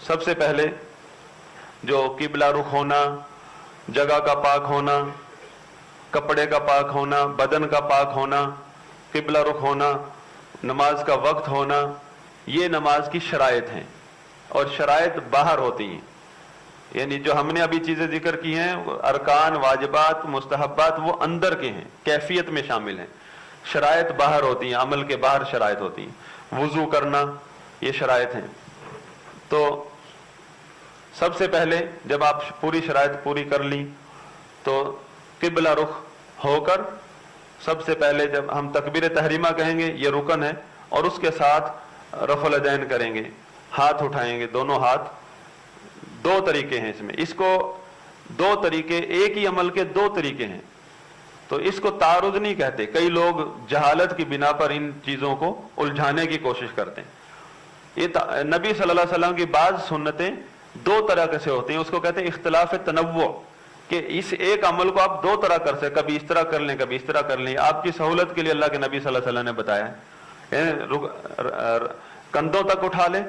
سب سے پہلے جو قبلہ رخ ہونا، جگہ کا پاک ہونا، کپڑے کا پاک ہونا، بدن کا پاک ہونا، قبلہ رخ ہونا، نماز کا وقت ہونا، یہ نماز کی شرائط ہیں، اور شرائط باہر ہوتی ہیں، یعنی جو ہم نے ابھی چیزیں ذکر کی ہیں ارکان، واجبات، مستحبات، وہ اندر کے ہیں، کیفیت میں شامل ہیں، شرائط باہر ہوتی ہیں، عمل کے باہر شرائط ہوتی ہیں، وضو کرنا یہ شرائط ہیں۔ تو سب سے پہلے جب آپ پوری شرائط پوری کر لی تو قبلہ رخ ہو کر سب سے پہلے جب ہم تکبیر تحریمہ کہیں گے یہ رکن ہے، اور اس کے ساتھ رفع الیدین کریں گے، ہاتھ اٹھائیں گے، دونوں ہاتھ۔ دو طریقے ہیں اس میں، اس کو دو طریقے، ایک ہی عمل کے دو طریقے ہیں، تو اس کو تعارض نہیں کہتے، کئی لوگ جہالت کی بنا پر ان چیزوں کو الجھانے کی کوشش کرتے ہیں۔ یہ نبی صلی اللہ علیہ وسلم کی بعض سنتیں دو طرح سے ہوتی ہیں، اس کو کہتے ہیں اختلاف تنوع، کہ اس ایک عمل کو آپ دو طرح کر سکتے، کبھی اس طرح کر لیں کبھی اس طرح کر لیں، آپ کی سہولت کے لیے اللہ کے نبی صلی اللہ علیہ وسلم نے بتایا ہے۔ کندھوں تک اٹھا لیں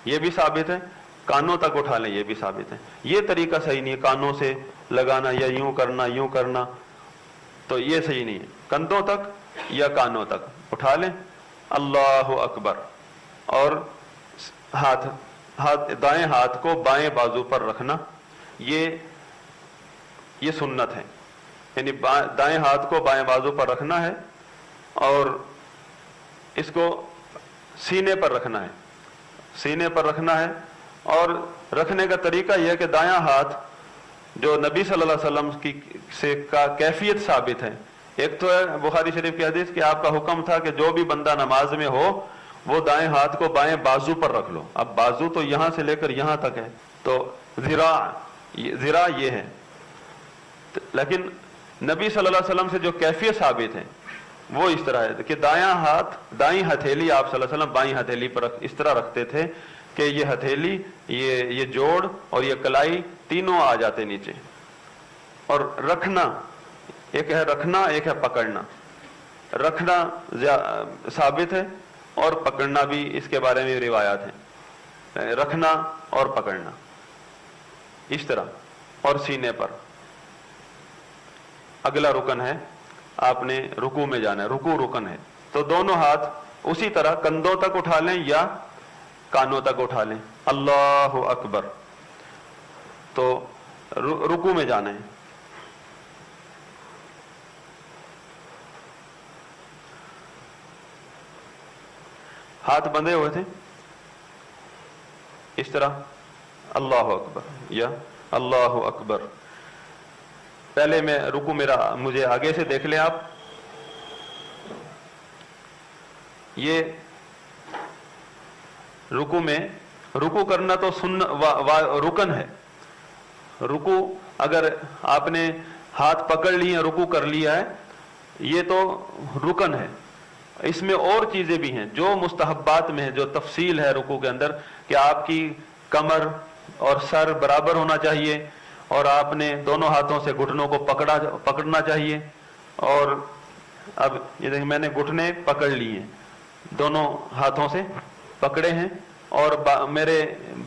یہ بھی ثابت ہے، کانوں تک اٹھا لیں یہ بھی ثابت ہے، یہ طریقہ صحیح نہیں ہے، کانوں سے لگانا یا یوں کرنا تو یہ صحیح نہیں ہے، کندھوں تک یا کانوں تک اٹھا لیں، اللہ اکبر، اور دائیں ہاتھ کو بائیں بازو پر رکھنا، یہ سنت ہے، یعنی دائیں ہاتھ کو بائیں بازو پر رکھنا ہے، اور اس کو سینے پر رکھنا ہے، اور رکھنے کا طریقہ یہ ہے کہ دایاں ہاتھ جو نبی صلی اللہ علیہ وسلم کا کیفیت ثابت ہے، ایک تو ہے بخاری شریف کی حدیث کہ آپ کا حکم تھا کہ جو بھی بندہ نماز میں ہو وہ دائیں ہاتھ کو بائیں بازو پر رکھ لو، اب بازو تو یہاں سے لے کر یہاں تک ہے، تو ذراع یہ ہے، لیکن نبی صلی اللہ علیہ وسلم سے جو کیفیت ثابت ہے وہ اس طرح ہے کہ دائیں ہتھیلی آپ صلی اللہ علیہ وسلم بائیں ہتھیلی پر اس طرح رکھتے تھے کہ یہ ہتھیلی، یہ جوڑ اور یہ کلائی تینوں آ جاتے نیچے، اور رکھنا ایک ہے پکڑنا، رکھنا ثابت ہے اور پکڑنا بھی اس کے بارے میں روایات ہیں، رکھنا اور پکڑنا اس طرح، اور سینے پر۔ اگلا رکن ہے آپ نے رکوع میں جانا ہے، رکوع رکن ہے، تو دونوں ہاتھ اسی طرح کندھوں تک اٹھا لیں یا کانوں تک اٹھا لیں، اللہ اکبر، تو رکوع میں جانا ہے۔ ہاتھ بندھے ہوئے تھے اس طرح، اللہ اکبر یا اللہ اکبر، پہلے میں رکوع مجھے آگے سے دیکھ لیں آپ، یہ رکوع کرنا تو رکن ہے، رکوع اگر آپ نے ہاتھ پکڑ لیے رکوع کر لیا ہے یہ تو رکن ہے، اس میں اور چیزیں بھی ہیں جو مستحبات میں ہیں، جو تفصیل ہے رکوع کے اندر کہ آپ کی کمر اور سر برابر ہونا چاہیے، اور آپ نے دونوں ہاتھوں سے گھٹنوں کو پکڑنا چاہیے، اور اب یہ دیکھیں میں نے گھٹنے پکڑ لیے ہیں، دونوں ہاتھوں سے پکڑے ہیں، اور میرے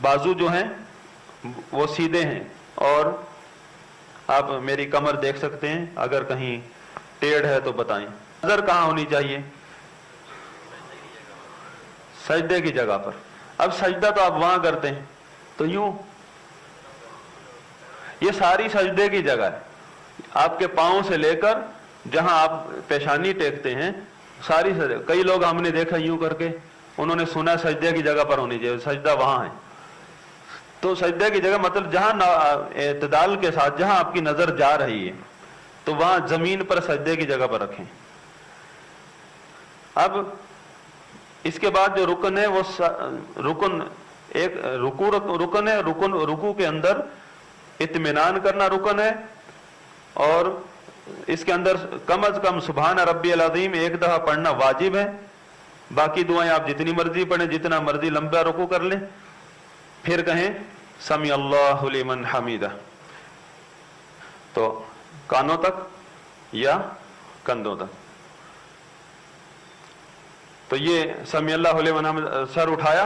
بازو جو ہیں وہ سیدھے ہیں، اور آپ میری کمر دیکھ سکتے ہیں، اگر کہیں ٹیڑھ ہے تو بتائیں۔ نظر کہاں ہونی چاہیے؟ سجدے کی جگہ پر۔ اب سجدہ تو آپ وہاں کرتے ہیں تو یوں، یہ ساری سجدے کی جگہ ہے، آپ کے پاؤں سے لے کر جہاں آپ پیشانی ٹیکتے ہیں ساری سجدے۔ کئی لوگ ہم نے دیکھا یوں کر کے، انہوں نے سنا سجدے کی جگہ پر ہونی چاہیے، سجدہ وہاں ہے، تو سجدے کی جگہ مطلب جہاں اعتدال کے ساتھ جہاں آپ کی نظر جا رہی ہے تو وہاں زمین پر سجدے کی جگہ پر رکھیں۔ اب اس کے بعد جو رکن ہے وہ رکن ایک رکن ہے، رکوع کے اندر اطمینان کرنا رکن ہے، اور اس کے اندر کم از کم سبحان ربی العظیم ایک دفعہ پڑھنا واجب ہے، باقی دعائیں آپ جتنی مرضی پڑھیں، جتنا مرضی لمبا رکوع کر لیں، پھر کہیں سمی اللہ لمن حمیدہ، تو کانوں تک یا کندھوں تک۔ تو یہ سمی اللہ لمن حمیدہ، سر اٹھایا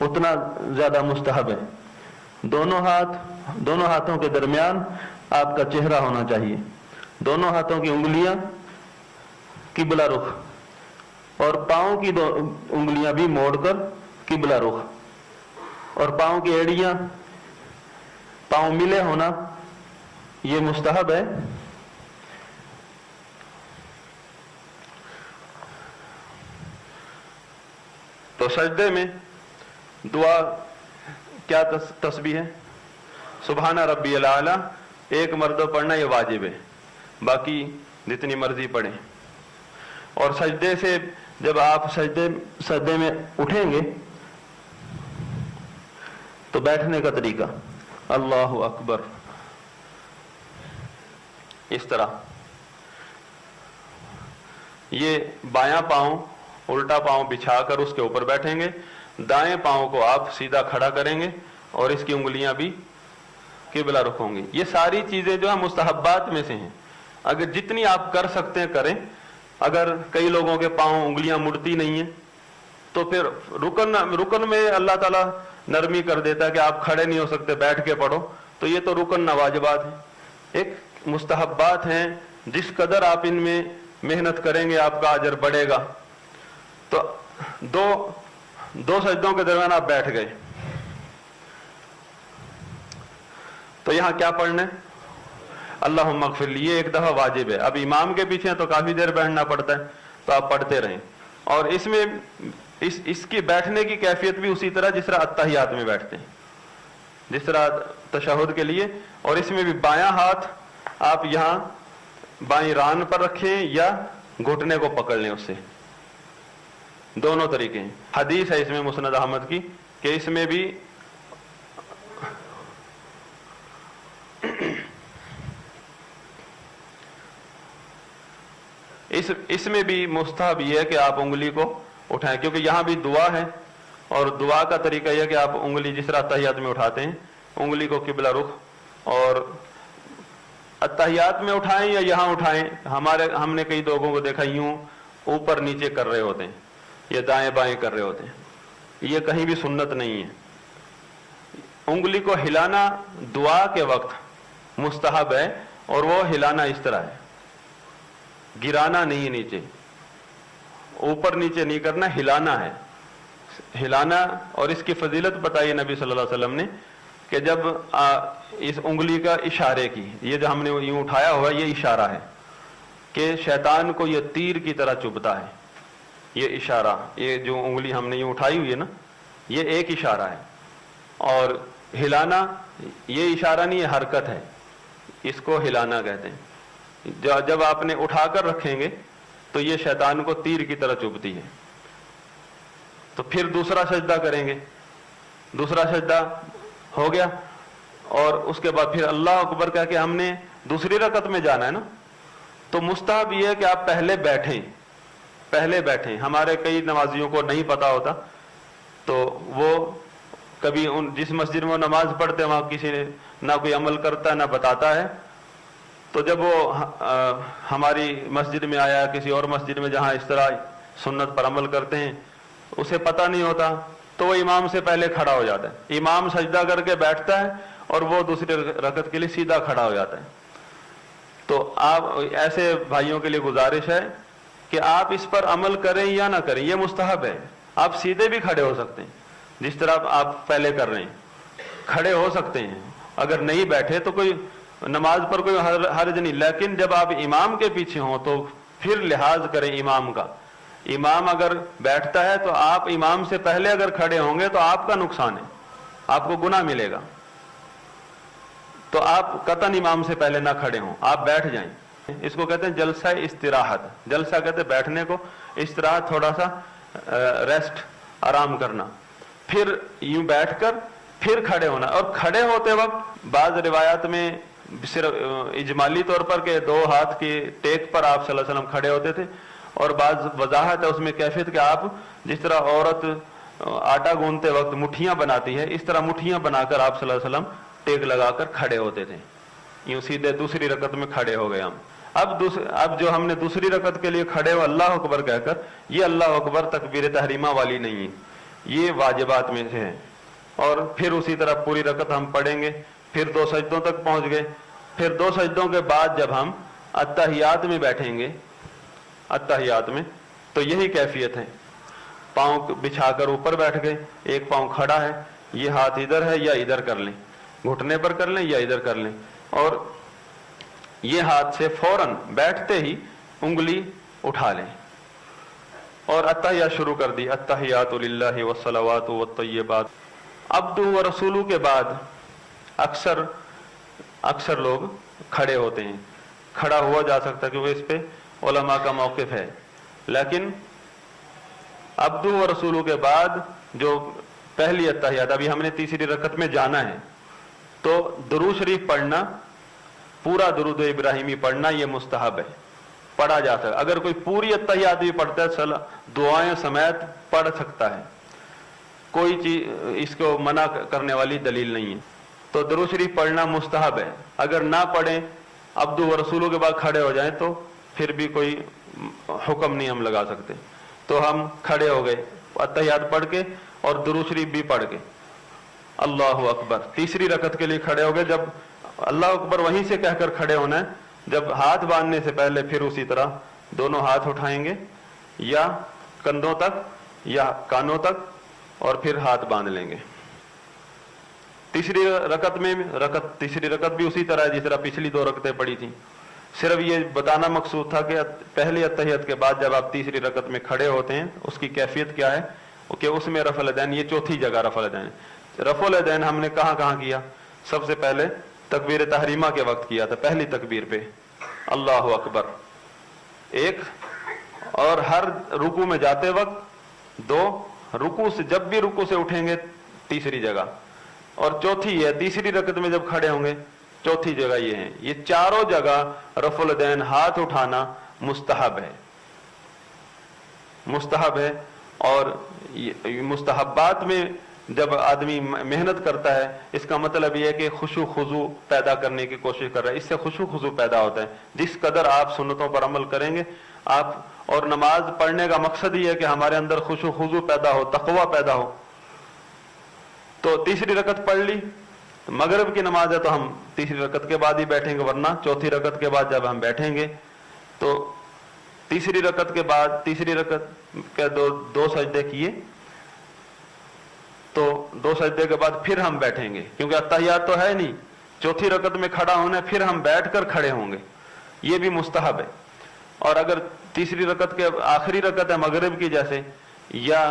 اتنا زیادہ مستحب ہے. دونوں ہاتھوں کے درمیان آپ کا چہرہ ہونا چاہیے. دونوں ہاتھوں کی انگلیاں قبلہ رخ اور پاؤں کی 2 انگلیاں بھی موڑ کر قبلہ رخ, اور پاؤں کی ایڑیاں پاؤں ملے ہونا یہ مستحب ہے. تو سجدے میں دعا کیا تسبیح ہے؟ سبحان ربی الاعلیٰ ایک مرتبہ پڑھنا یہ واجب ہے, باقی جتنی مرضی پڑھیں. اور سجدے سے جب آپ سجدے میں اٹھیں گے تو بیٹھنے کا طریقہ اللہ اکبر اس طرح, یہ بایاں پاؤں الٹا پاؤں بچھا کر اس کے اوپر بیٹھیں گے, دائیں پاؤں کو آپ سیدھا کھڑا کریں گے اور اس کی انگلیاں بھی قبلہ رخ ہوں گی. یہ ساری چیزیں جو ہیں مستحبات میں سے ہیں, اگر جتنی آپ کر سکتے ہیں کریں. اگر کئی لوگوں کے پاؤں انگلیاں مڑتی نہیں ہیں تو پھر رکن میں اللہ تعالیٰ نرمی کر دیتا ہے کہ آپ کھڑے نہیں ہو سکتے, بیٹھ کے پڑھو. تو یہ تو رکن نہ واجبات ہیں, ایک مستحبات ہیں. جس قدر آپ ان میں محنت کریں گے آپ کا اجر بڑھے گا. تو دو سجدوں کے درمیان آپ بیٹھ گئے تو یہاں کیا پڑھنا ہے؟ اللہم اغفر لی, یہ ایک دفعہ واجب ہے. اب امام کے پیچھے تو کافی دیر بیٹھنا پڑتا ہے تو آپ پڑھتے رہیں. اور اس میں اس کی بیٹھنے کی کیفیت بھی اسی طرح جس طرح اتحیات میں بیٹھتے ہیں, جس طرح تشہد کے لیے. اور اس میں بھی بایاں ہاتھ آپ یہاں بائیں ران پر رکھیں یا گھٹنے کو پکڑ لیں, اس سے دونوں طریقے ہیں. حدیث ہے اس میں مسند احمد کی کہ اس میں بھی اس میں بھی مستحب یہ ہے کہ آپ انگلی کو اٹھائیں, کیونکہ یہاں بھی دعا ہے. اور دعا کا طریقہ یہ ہے کہ آپ انگلی جس طرح اتحیات میں اٹھاتے ہیں انگلی کو قبلہ رخ, اور اتحیات میں اٹھائیں یا یہاں اٹھائیں. ہم نے کئی لوگوں کو دیکھا یوں اوپر نیچے کر رہے ہوتے ہیں یا دائیں بائیں کر رہے ہوتے ہیں, یہ کہیں بھی سنت نہیں ہے. انگلی کو ہلانا دعا کے وقت مستحب ہے, اور وہ ہلانا اس طرح ہے, گرانا نہیں ہے, نیچے اوپر نیچے نہیں کرنا, ہلانا ہے. ہلانا, اور اس کی فضیلت بتائی نبی صلی اللہ علیہ وسلم نے کہ جب اس انگلی کا اشارے کی, یہ جو ہم نے یوں اٹھایا ہوا یہ اشارہ ہے کہ شیطان کو یہ تیر کی طرح چبھتا ہے. یہ اشارہ, یہ جو انگلی ہم نے یوں اٹھائی ہوئی ہے نا, یہ ایک اشارہ ہے. اور ہلانا یہ اشارہ نہیں ہے, حرکت ہے, اس کو ہلانا کہتے ہیں. جب آپ نے اٹھا کر رکھیں گے تو یہ شیطان کو تیر کی طرح چبھتی ہے. تو پھر دوسرا سجدہ کریں گے, دوسرا سجدہ ہو گیا, اور اس کے بعد پھر اللہ اکبر کہہ کے ہم نے دوسری رکعت میں جانا ہے نا. تو مستحب یہ ہے کہ آپ پہلے بیٹھیں. ہمارے کئی نمازیوں کو نہیں پتا ہوتا, تو وہ کبھی جس مسجد میں وہ نماز پڑھتے ہیں وہاں کسی نے نہ کوئی عمل کرتا ہے نہ بتاتا ہے. تو جب وہ ہماری مسجد میں آیا, کسی اور مسجد میں جہاں اس طرح سنت پر عمل کرتے ہیں, اسے پتہ نہیں ہوتا, تو وہ امام سے پہلے کھڑا ہو جاتا ہے. امام سجدہ کر کے بیٹھتا ہے اور وہ دوسری رکعت کے لیے سیدھا کھڑا ہو جاتا ہے. تو آپ ایسے بھائیوں کے لیے گزارش ہے کہ آپ اس پر عمل کریں یا نہ کریں, یہ مستحب ہے. آپ سیدھے بھی کھڑے ہو سکتے ہیں جس طرح آپ پہلے کر رہے ہیں, کھڑے ہو سکتے ہیں. اگر نہیں بیٹھے تو کوئی نماز پر کوئی حرج نہیں, لیکن جب آپ امام کے پیچھے ہوں تو پھر لحاظ کریں امام کا. امام اگر بیٹھتا ہے تو آپ امام سے پہلے اگر کھڑے ہوں گے تو آپ کا نقصان ہے, آپ کو گناہ ملے گا. تو آپ قطعاً امام سے پہلے نہ کھڑے ہوں, آپ بیٹھ جائیں. اس کو کہتے ہیں جلسہ استراحت. جلسہ کہتے ہیں بیٹھنے کو, استراحت تھوڑا سا ریسٹ, آرام کرنا. پھر یوں بیٹھ کر پھر کھڑے ہونا. اور کھڑے ہوتے وقت بعض روایات میں صرف اجمالی طور پر کہ 2 ہاتھ کی ٹیک پر آپ صلی اللہ علیہ وسلم کھڑے ہوتے تھے, اور بعض وضاحت ہے اس میں کیفیت کہ آپ جس طرح عورت آٹا گوندتے وقت مٹھیاں بناتی ہے, اس طرح مٹھیاں بنا کر آپ صلی اللہ علیہ وسلم ٹیک لگا کر کھڑے ہوتے تھے. یوں سیدھے دوسری رکعت میں کھڑے ہو گئے ہم. اب جو ہم نے دوسری رکعت کے لیے کھڑے ہو اللہ اکبر کہہ کر, یہ اللہ اکبر تکبیر تحریمہ والی نہیں ہے. یہ واجبات میں سے ہے. اور پھر اسی طرح پوری رکعت ہم پڑھیں گے, پھر 2 سجدوں تک پہنچ گئے, پھر 2 سجدوں کے بعد جب ہم اتحیات میں بیٹھیں گے, اتحیات میں, تو یہی کیفیت ہے. پاؤں بچھا کر اوپر بیٹھ گئے, ایک پاؤں کھڑا ہے, یہ ہاتھ ادھر ہے یا ادھر کر لیں, گھٹنے پر کر لیں یا ادھر کر لیں, اور یہ ہاتھ سے فوراً بیٹھتے ہی انگلی اٹھا لیں اور اتحیات شروع کر دی. التحیات للہ والصلوات والطیبات. عبدہ و رسولہ کے بعد اکثر لوگ کھڑے ہوتے ہیں. کھڑا ہوا جا سکتا ہے کیونکہ اس پہ علماء کا موقف ہے, لیکن عبدہ و رسولہ کے بعد جو پہلی اتحیات, ابھی ہم نے تیسری رکعت میں جانا ہے, تو درود شریف پڑھنا, پورا درود ابراہیمی پڑھنا یہ مستحب ہے, پڑھا جا سکتا. اگر کوئی پوری اتحیات بھی پڑھتا ہے دعائیں سمیت پڑھ سکتا ہے, کوئی چیز اس کو منع کرنے والی دلیل نہیں ہے. تو درود شریف پڑھنا مستحب ہے. اگر نہ پڑھیں, عبدہ و رسولوں کے بعد کھڑے ہو جائیں تو پھر بھی کوئی حکم نہیں ہم لگا سکتے. تو ہم کھڑے ہو گئے اتحیات پڑھ کے اور درود شریف بھی پڑھ کے, اللہ اکبر, تیسری رکعت کے لیے کھڑے ہو گئے. جب اللہ اکبر وہیں سے کہہ کر کھڑے ہونا ہے, جب ہاتھ باندھنے سے پہلے پھر اسی طرح دونوں ہاتھ اٹھائیں گے یا کندھوں تک یا کانوں تک, اور پھر ہاتھ باندھ لیں گے. تیسری رکعت بھی اسی طرح ہے جس طرح پچھلی 2 رکعتیں پڑھی تھیں. صرف یہ بتانا مقصود تھا کہ پہلی اتحیات کے بعد جب آپ تیسری رکعت میں کھڑے ہوتے ہیں اس کی کیفیت کیا ہے, کہ اس میں رفع الیدین, یہ چوتھی جگہ رفع الیدین. رفع الیدین ہم نے کہاں کیا؟ سب سے پہلے تکبیر تحریمہ کے وقت کیا تھا, پہلی تکبیر پہ اللہ اکبر ایک, اور ہر رکوع میں جاتے وقت 2, رکوع سے جب بھی رکوع سے اٹھیں گے تیسری جگہ, اور چوتھی ہے تیسری رکعت میں جب کھڑے ہوں گے چوتھی جگہ یہ ہے. یہ چاروں جگہ رفع الیدین ہاتھ اٹھانا مستحب ہے. اور مستحبات میں جب آدمی محنت کرتا ہے اس کا مطلب یہ ہے کہ خشوع خضوع پیدا کرنے کی کوشش کر رہا ہے, اس سے خشوع خضوع پیدا ہوتا ہے. جس قدر آپ سنتوں پر عمل کریں گے آپ, اور نماز پڑھنے کا مقصد یہ ہے کہ ہمارے اندر خشوع خضوع پیدا ہو, تقوی پیدا ہو. تو تیسری رکعت پڑھ لی, مغرب کی نماز ہے تو ہم تیسری رکعت کے بعد ہی بیٹھیں گے, ورنہ چوتھی رکعت کے بعد جب ہم بیٹھیں گے تو تیسری رکعت کے بعد تیسری رکعت کے 2 سجدے کیے, تو 2 سجدے کے بعد پھر ہم بیٹھیں گے, کیونکہ اتحیات تو ہے نہیں, چوتھی رکعت میں کھڑا ہونا ہے, پھر ہم بیٹھ کر کھڑے ہوں گے, یہ بھی مستحب ہے. اور اگر تیسری رکعت کے آخری رکعت ہے مغرب کی جیسے, یا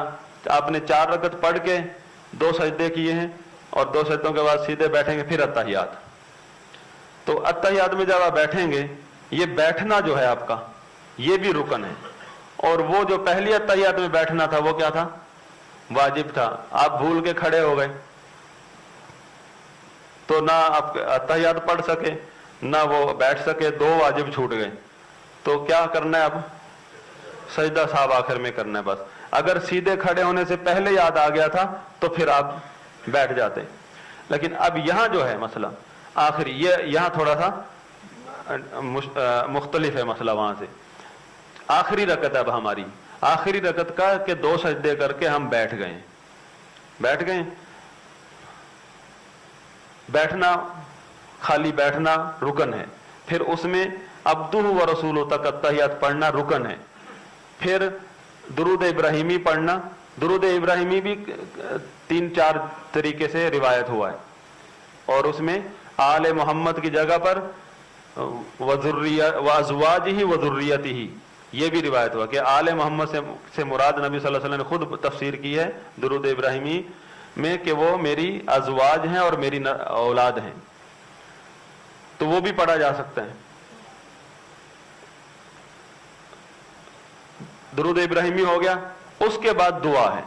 آپ نے 4 رکعت پڑھ کے 2 سجدے کیے ہیں اور 2 سجدوں کے بعد سیدھے بیٹھیں گے پھر اتحیات, تو اتحیات میں جب آپ بیٹھیں گے یہ بیٹھنا جو ہے آپ کا یہ بھی رکن ہے. اور وہ جو پہلی اتحیات میں بیٹھنا تھا وہ کیا تھا؟ واجب تھا. آپ بھول کے کھڑے ہو گئے تو نہ آپ اتحیات پڑھ سکے نہ وہ بیٹھ سکے, 2 واجب چھوٹ گئے. تو کیا کرنا ہے اب؟ سجدہ صاحب آخر میں کرنا ہے بس. اگر سیدھے کھڑے ہونے سے پہلے یاد آ گیا تھا تو پھر آپ بیٹھ جاتے. لیکن اب یہاں جو ہے مسئلہ آخری, یہ یہاں تھوڑا سا مختلف ہے مسئلہ وہاں سے. آخری رکعت اب ہماری آخری رکعت کا کہ 2 سجدے کر کے ہم بیٹھ گئے. بیٹھنا, خالی بیٹھنا رکن ہے. پھر اس میں عبدہ و رسولہ تک اتحیات پڑھنا رکن ہے. پھر درود ابراہیمی پڑھنا, درود ابراہیمی بھی 3-4 طریقے سے روایت ہوا ہے, اور اس میں آل محمد کی جگہ پر وازواجہ وذریتہ, یہ بھی روایت ہوا کہ آل محمد سے مراد نبی صلی اللہ علیہ وسلم نے خود تفسیر کی ہے درود ابراہیمی میں کہ وہ میری ازواج ہیں اور میری اولاد ہیں, تو وہ بھی پڑھا جا سکتا ہے. درود ابراہیمی ہو گیا. اس کے بعد دعا ہے,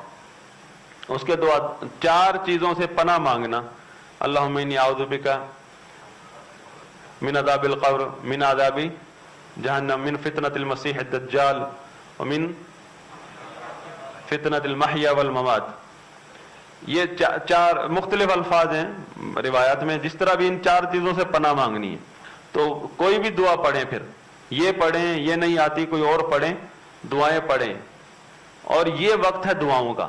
اس کے دعا 4 چیزوں سے پناہ مانگنا. اللہم انی اعوذ بک من عذاب القبر, من عذاب جہنم, من فتنة المسیح الدجال, ومن فتنة المحیا والممات. یہ 4 مختلف الفاظ ہیں روایات میں, جس طرح بھی ان 4 چیزوں سے پناہ مانگنی ہے. تو کوئی بھی دعا پڑھیں, پھر یہ پڑھیں, یہ نہیں آتی کوئی اور پڑھیں, دعائیں پڑھیں. اور یہ وقت ہے دعاؤں کا.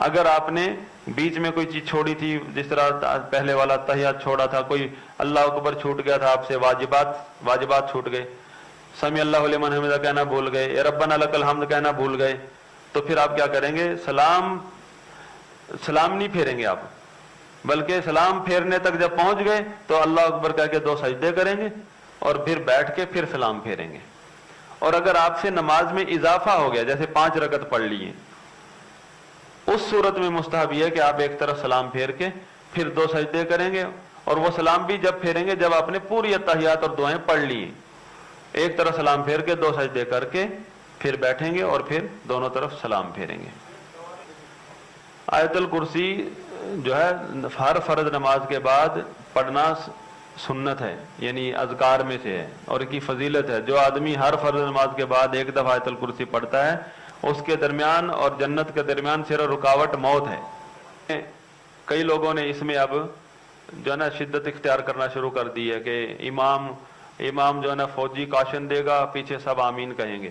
اگر آپ نے بیچ میں کوئی چیز چھوڑی تھی، جس طرح پہلے والا تحیات چھوڑا تھا، کوئی اللہ اکبر چھوٹ گیا تھا آپ سے، واجبات چھوٹ گئے، سمی اللہ لمن حمدہ کہنا بھول گئے، اے ربنا لک الحمد کہنا بھول گئے، تو پھر آپ کیا کریں گے؟ سلام نہیں پھیریں گے آپ، بلکہ سلام پھیرنے تک جب پہنچ گئے تو اللہ اکبر کہہ کے 2 سجدے کریں گے اور پھر بیٹھ کے پھر سلام پھیریں گے۔ اور اگر آپ سے نماز میں اضافہ ہو گیا، جیسے 5 رکعت پڑھ لیے، اس صورت میں مستحب یہ ہے کہ آپ ایک طرف سلام پھیر کے پھر 2 سجدے کریں گے، اور وہ سلام بھی جب پھیریں گے جب آپ نے پوری اتحیات اور دعائیں پڑھ لی ہیں، ایک طرف سلام پھیر کے 2 سجدے کر کے پھر بیٹھیں گے اور پھر دونوں طرف سلام پھیریں گے۔ آیت الکرسی جو ہے ہر فرض نماز کے بعد پڑھنا سنت ہے، یعنی اذکار میں سے ہے اور کی فضیلت ہے۔ جو آدمی ہر فرض نماز کے بعد ایک دفعہ آیت الکرسی پڑھتا ہے، اس کے درمیان اور جنت کے درمیان صرف رکاوٹ موت ہے۔ کئی لوگوں نے اس میں اب جو ہے نا شدت اختیار کرنا شروع کر دی ہے کہ امام جو ہے نا فوجی کاشن دے گا، پیچھے سب آمین کہیں گے،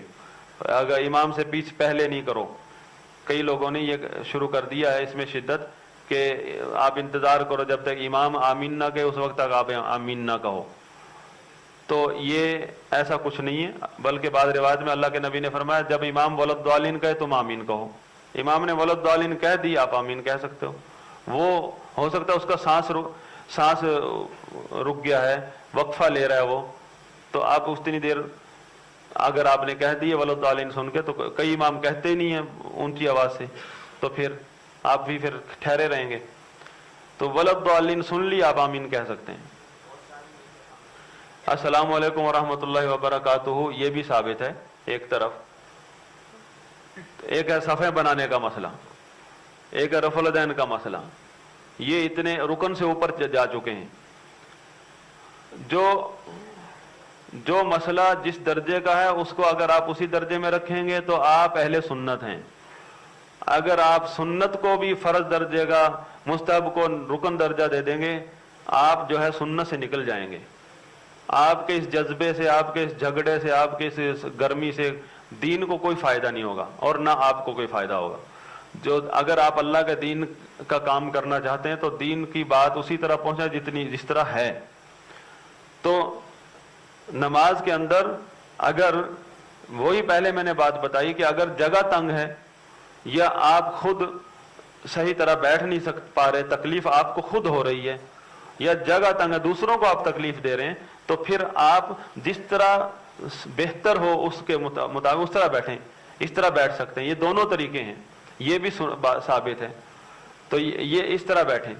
اگر امام سے پیچھے پہلے نہیں کرو۔ کئی لوگوں نے یہ شروع کر دیا ہے اس میں شدت کہ آپ انتظار کرو جب تک امام آمین نہ کہے، اس وقت تک آپ آمین نہ کہو۔ تو یہ ایسا کچھ نہیں ہے، بلکہ بعض روایت میں اللہ کے نبی نے فرمایا جب امام ولدالین کہے تم آمین کہو۔ امام نے ولدالین کہہ دی، آپ آمین کہہ سکتے ہو۔ وہ ہو سکتا ہے اس کا سانس رک گیا ہے، وقفہ لے رہا ہے وہ، تو آپ اتنی دیر اگر آپ نے کہہ دی ولدالین سن کے، تو کئی امام کہتے ہی نہیں ہیں اونچی آواز سے، تو پھر آپ بھی پھر ٹھہرے رہیں گے۔ تو ولدالین سن لی، آپ آمین کہہ سکتے ہیں۔ السلام علیکم ورحمۃ اللہ وبرکاتہ، یہ بھی ثابت ہے۔ ایک طرف ایک ہے صفحے بنانے کا مسئلہ، ایک ہے رفع الیدین کا مسئلہ، یہ اتنے رکن سے اوپر جا چکے ہیں۔ جو مسئلہ جس درجے کا ہے اس کو اگر آپ اسی درجے میں رکھیں گے تو آپ اہل سنت ہیں۔ اگر آپ سنت کو بھی فرض درجے کا، مستحب کو رکن درجہ دے دیں گے، آپ جو ہے سنت سے نکل جائیں گے۔ آپ کے اس جذبے سے، آپ کے اس جھگڑے سے، آپ کے اس گرمی سے دین کو کوئی فائدہ نہیں ہوگا اور نہ آپ کو کوئی فائدہ ہوگا۔ اگر آپ اللہ کے دین کا کام کرنا چاہتے ہیں تو دین کی بات اسی طرح پہنچائیں جس طرح ہے۔ تو نماز کے اندر اگر وہی پہلے میں نے بات بتائی کہ اگر جگہ تنگ ہے یا آپ خود صحیح طرح بیٹھ نہیں پا رہے، تکلیف آپ کو خود ہو رہی ہے، یا جگہ تنگ ہے دوسروں کو آپ تکلیف دے رہے ہیں، تو پھر آپ جس طرح بہتر ہو اس کے مطابق اس طرح بیٹھیں، اس طرح بیٹھ سکتے ہیں۔ یہ دونوں طریقے ہیں، یہ بھی ثابت ہے۔ تو یہ اس طرح بیٹھیں۔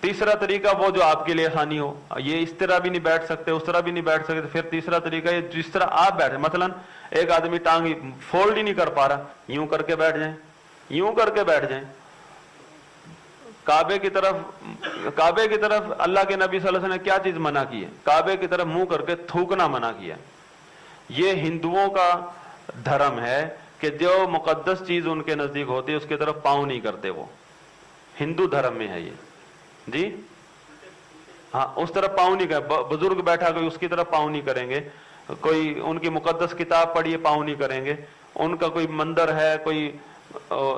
تیسرا طریقہ وہ جو آپ کے لیے آسانی ہو، یہ اس طرح بھی نہیں بیٹھ سکتے، اس طرح بھی نہیں بیٹھ سکتے، پھر تیسرا طریقہ یہ جس طرح آپ بیٹھیں۔ مثلا ایک آدمی ٹانگ فولڈ ہی نہیں کر پا رہا، یوں کر کے بیٹھ جائیں، یوں کر کے بیٹھ جائیں۔ کعبے کی طرف اللہ کے نبی صلی اللہ علیہ وسلم نے کیا چیز منع کی ہے؟ کعبے کی طرف منہ کر کے تھوکنا منع کیا ہے۔ یہ ہندوؤں کا دھرم ہے کہ جو مقدس چیز ان کے نزدیک ہوتی ہے اس کی طرف پاؤں نہیں کرتے، وہ ہندو دھرم میں ہے یہ جی ہاں، اس طرف پاؤں نہیں کریں۔ بزرگ بیٹھا کوئی اس کی طرف پاؤں نہیں کریں گے، کوئی ان کی مقدس کتاب پڑھیے پاؤں نہیں کریں گے، ان کا کوئی مندر ہے کوئی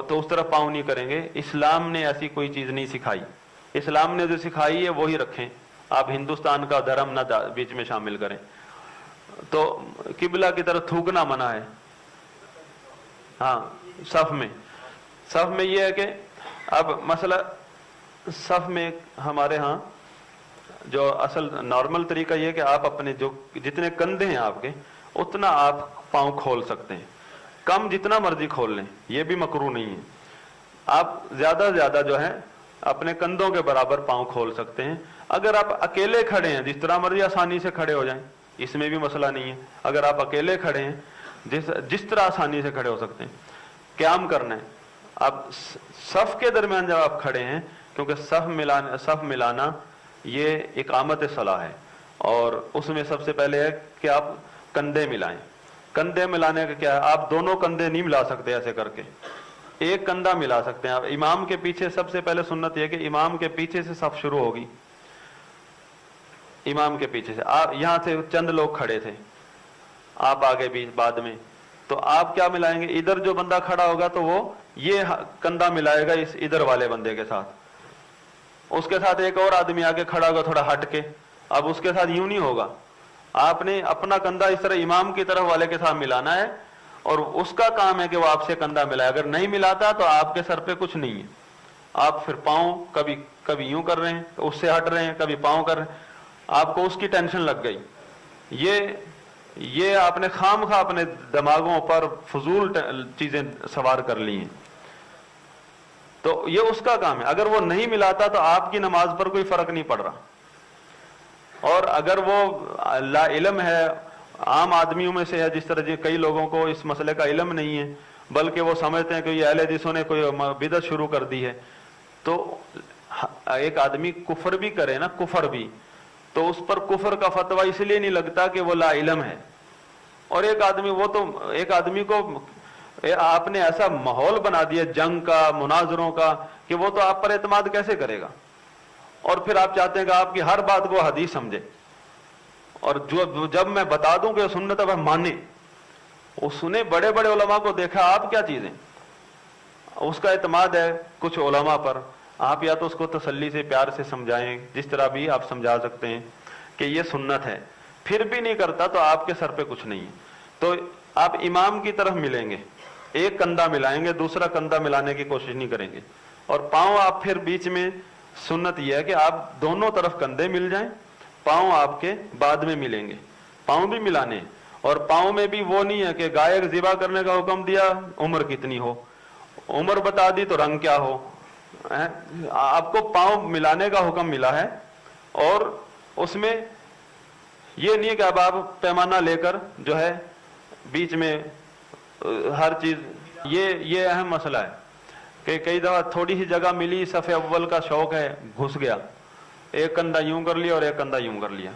تو اس طرف پاؤں نہیں کریں گے۔ اسلام نے ایسی کوئی چیز نہیں سکھائی، اسلام نے جو سکھائی ہے وہی رکھیں، آپ ہندوستان کا دھرم نہ بیچ میں شامل کریں۔ تو قبلہ کی طرف تھوکنا منع ہے۔ ہاں صف میں یہ ہے کہ اب مسئلہ صف میں ہمارے ہاں جو اصل نارمل طریقہ یہ ہے کہ آپ اپنے جو جتنے کندھے ہیں آپ کے اتنا آپ پاؤں کھول سکتے ہیں، کم جتنا مرضی کھول لیں، یہ بھی مکروہ نہیں ہے۔ آپ زیادہ سے زیادہ جو ہے اپنے کندھوں کے برابر پاؤں کھول سکتے ہیں۔ اگر آپ اکیلے کھڑے ہیں جس طرح مرضی آسانی سے کھڑے ہو جائیں، اس میں بھی مسئلہ نہیں ہے۔ اگر آپ اکیلے کھڑے ہیں جس طرح آسانی سے کھڑے ہو سکتے ہیں۔ قیام کرنا ہے، آپ صف کے درمیان جب آپ کھڑے ہیں، کیونکہ صف ملانا یہ اقامت صلاح ہے، اور اس میں سب سے پہلے ہے کہ آپ کندھے ملائیں۔ کندھے ملانے کا کیا ہے؟ آپ دونوں کندھے نہیں ملا سکتے ایسے کر کے، ایک کندھا ملا سکتے ہیں آپ۔ امام کے پیچھے سب سے پہلے سنت یہ کہ امام کے پیچھے سے صف شروع ہوگی، امام کے پیچھے سے۔ آپ یہاں سے چند لوگ کھڑے تھے، آپ آگے بھی بعد میں، تو آپ کیا ملائیں گے؟ ادھر جو بندہ کھڑا ہوگا تو وہ یہ کندھا ملائے گا اس ادھر والے بندے کے ساتھ، اس کے ساتھ ایک اور آدمی آگے کھڑا ہوگا تھوڑا ہٹ کے، اب اس کے ساتھ یوں نہیں ہوگا، آپ نے اپنا کندھا اس طرح امام کی طرف والے کے ساتھ ملانا ہے، اور اس کا کام ہے کہ وہ آپ سے کندھا ملائے، اگر نہیں ملاتا تو آپ کے سر پہ کچھ نہیں ہے، آپ پھر پاؤں کبھی یوں کر رہے ہیں، اس سے ہٹ رہے ہیں، کبھی پاؤں کر رہے ہیں، آپ کو اس کی ٹینشن لگ گئی، یہ آپ نے خام خواہ اپنے دماغوں پر فضول چیزیں سوار کر لی ہیں، تو یہ اس کا کام ہے، اگر وہ نہیں ملاتا تو آپ کی نماز پر کوئی فرق نہیں پڑ رہا، اور اگر وہ لا علم ہے، عام آدمیوں میں سے ہے، جس طرح کئی لوگوں کو اس مسئلے کا علم نہیں ہے، بلکہ وہ سمجھتے ہیں کہ یہ اہل حدیثوں نے کوئی بدعت شروع کر دی ہے، تو ایک آدمی کفر بھی کرے نا، کفر بھی، تو اس پر کفر کا فتویٰ اس لیے نہیں لگتا کہ وہ لا علم ہے، اور ایک آدمی کو آپ نے ایسا ماحول بنا دیا جنگ کا، مناظروں کا، کہ وہ تو آپ پر اعتماد کیسے کرے گا، اور پھر آپ چاہتے ہیں کہ آپ کی ہر بات کو حدیث سمجھے، اور جب میں بتا دوں کہ سنت ہے مانے، اس نے بڑے بڑے علماء کو دیکھا، آپ کیا چیزیں، اس کا اعتماد ہے کچھ علماء پر، آپ یا تو اس کو تسلی سے پیار سے سمجھائیں، جس طرح بھی آپ سمجھا سکتے ہیں کہ یہ سنت ہے، پھر بھی نہیں کرتا تو آپ کے سر پہ کچھ نہیں ہے، تو آپ امام کی طرف ملیں گے، ایک کندھا ملائیں گے، دوسرا کندھا ملانے کی کوشش نہیں کریں گے، اور پاؤں آپ پھر بیچ میں، سنت یہ ہے کہ آپ دونوں طرف کندھے مل جائیں، پاؤں آپ کے بعد میں ملیں گے، پاؤں بھی ملانے، اور پاؤں میں بھی وہ نہیں ہے کہ گائے ذبح کرنے کا حکم دیا عمر کتنی ہو، عمر بتا دی تو رنگ کیا ہو، آپ کو پاؤں ملانے کا حکم ملا ہے، اور اس میں یہ نہیں کہ اب آپ پیمانہ لے کر جو ہے بیچ میں ہر چیز، یہ اہم مسئلہ ہے کہ کئی دفعہ تھوڑی سی جگہ ملی، صف اول کا شوق ہے، گھس گیا، ایک کندھا یوں کر لیا اور ایک کندھا یوں کر لیا،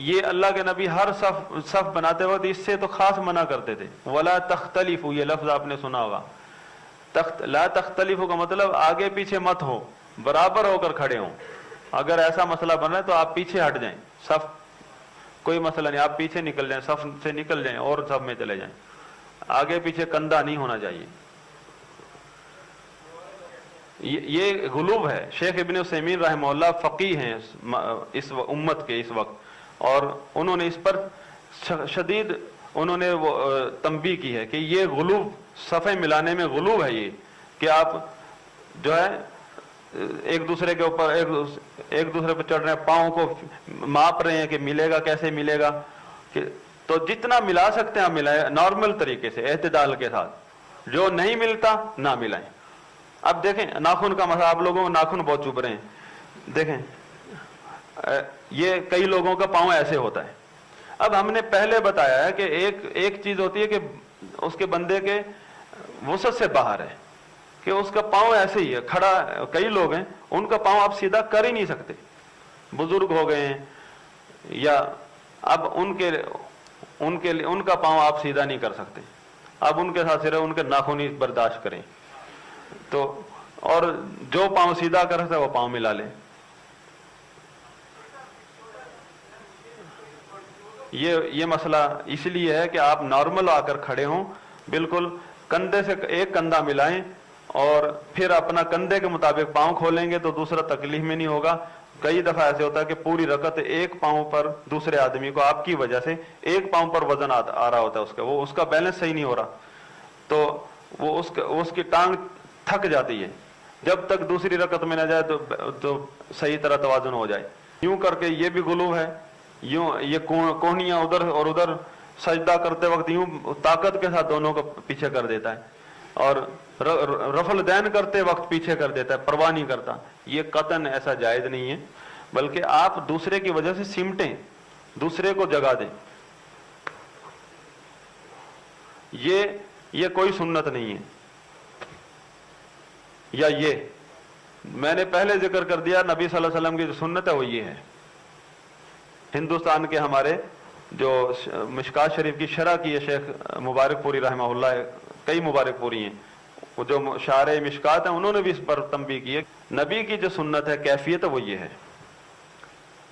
یہ اللہ کے نبی ہر صف بناتے وقت اس سے تو خاص منع کرتے تھے، ولا تختلفوا، یہ لفظ آپ نے سنا ہوگا، لا تختلفوا کا مطلب آگے پیچھے مت ہو، برابر ہو کر کھڑے ہوں، اگر ایسا مسئلہ بن رہا ہے تو آپ پیچھے ہٹ جائیں، صف کوئی مسئلہ نہیں، آپ پیچھے نکل جائیں، صف سے نکل جائیں اور صف میں چلے جائیں، آگے پیچھے کندھا نہیں ہونا چاہیے، یہ غلوب ہے۔ شیخ ابن عثیمین رحمہ اللہ فقیہ ہیں اس امت کے اس وقت، اور انہوں نے اس پر شدید انہوں نے وہ تنبیہ کی ہے کہ یہ غلوب، صفیں ملانے میں غلوب ہے، یہ کہ آپ جو ہے ایک دوسرے کے اوپر ایک دوسرے پہ چڑھ رہے ہیں، پاؤں کو ماپ رہے ہیں کہ ملے گا کیسے ملے گا، تو جتنا ملا سکتے ہیں آپ ملائیں نارمل طریقے سے، اعتدال کے ساتھ، جو نہیں ملتا نہ ملائیں۔ اب دیکھیں ناخن کا مسئلہ، آپ لوگوں کو ناخن بہت چبھ رہے ہیں، دیکھیں یہ کئی لوگوں کا پاؤں ایسے ہوتا ہے، اب ہم نے پہلے بتایا ہے کہ ایک چیز ہوتی ہے کہ اس کے بندے کے وسعت سے باہر ہے، کہ اس کا پاؤں ایسے ہی ہے کھڑا، کئی لوگ ہیں ان کا پاؤں آپ سیدھا کر ہی نہیں سکتے، بزرگ ہو گئے ہیں، یا اب ان کا پاؤں آپ سیدھا نہیں کر سکتے، اب ان کے ساتھ صرف ان کے ناخن ہی برداشت کریں، تو اور جو پاؤں سیدھا کر سکتا ہے وہ پاؤں ملا لیں۔ یہ مسئلہ اس لیے ہے کہ آپ نارمل آ کر کھڑے ہوں، بالکل کندھے سے ایک کندھا ملائیں، اور پھر اپنا کندھے کے مطابق پاؤں کھولیں گے تو دوسرا تکلیف میں نہیں ہوگا۔ کئی دفعہ ایسے ہوتا ہے کہ پوری رکعت ایک پاؤں پر دوسرے آدمی کو آپ کی وجہ سے ایک پاؤں پر وزن آ رہا ہوتا ہے، اس کا بیلنس صحیح نہیں ہو رہا، تو وہ اس کی ٹانگ تھک جاتی ہے، جب تک دوسری رکعت میں نہ جائے تو صحیح طرح توازن ہو جائے۔ یوں کر کے یہ بھی غلو ہے، یوں یہ کوہنیاں ادھر اور ادھر سجدہ کرتے وقت یوں طاقت کے ساتھ دونوں کو پیچھے کر دیتا ہے، اور رفع الدین کرتے وقت پیچھے کر دیتا ہے، پرواہ نہیں کرتا، یہ قطعاً ایسا جائز نہیں ہے، بلکہ آپ دوسرے کی وجہ سے سمٹیں، دوسرے کو جگہ دیں، یہ کوئی سنت نہیں ہے۔ یا یہ میں نے پہلے ذکر کر دیا، نبی صلی اللہ علیہ وسلم کی جو سنت ہے وہ یہ ہے۔ ہندوستان کے ہمارے جو مشکات شریف کی شرح کی ہے شیخ مبارک پوری رحمہ اللہ، کئی مبارک پوری ہیں، وہ جو شارح مشکات ہیں انہوں نے بھی اس پر تنبیہ کی ہے، نبی کی جو سنت ہے کیفیت ہے وہ یہ ہے